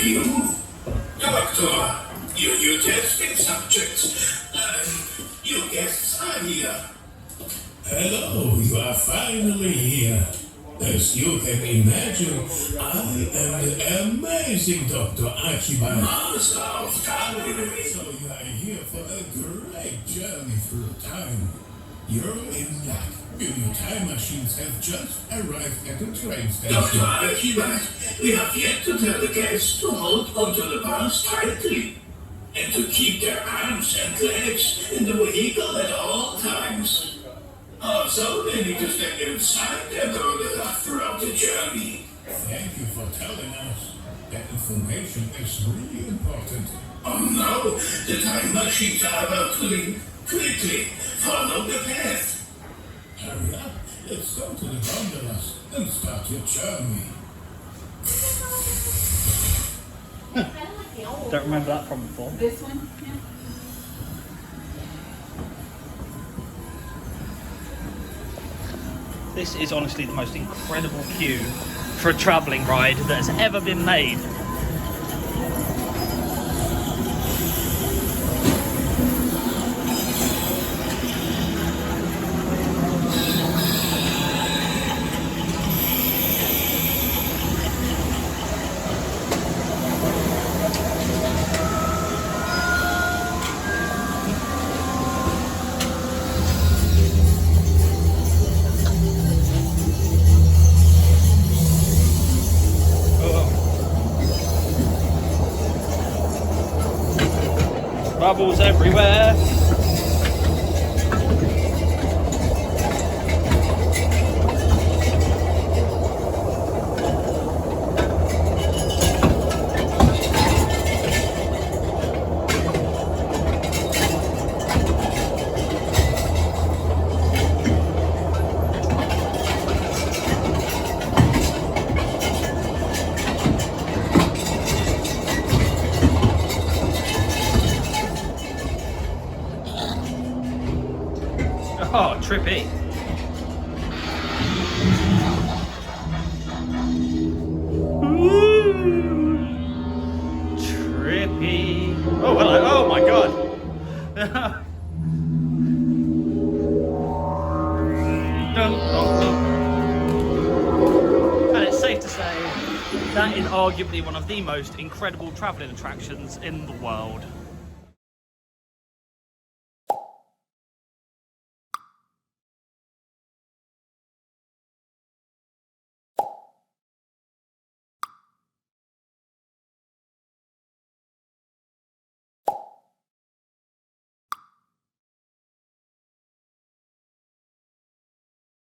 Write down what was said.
you? Doctor, your new testing subjects. Your guests are here. Hello, you are finally here. As you can imagine, I am the amazing Dr. Archibald. Master of time. So you are here for a great journey through time. You're in luck. Your new time machines have just arrived at the train station. Dr. Archibald, we have yet to tell the guests to hold onto the bars tightly and to keep their arms and legs in the vehicle at all times. Also, they need to stay inside their gondola throughout the journey. Thank you for telling us. That information is really important. Oh no, the time machines are about to leave. Quickly, follow the path. Hurry up, let's go to the gondolas and start your journey. Don't remember that from before. This one? Yeah. This is honestly the most incredible queue for a travelling ride that has ever been made. Bubbles everywhere. Oh, trippy. Ooh, trippy. Oh, hello. Oh my god. And it's safe to say that is arguably one of the most incredible travelling attractions in the world.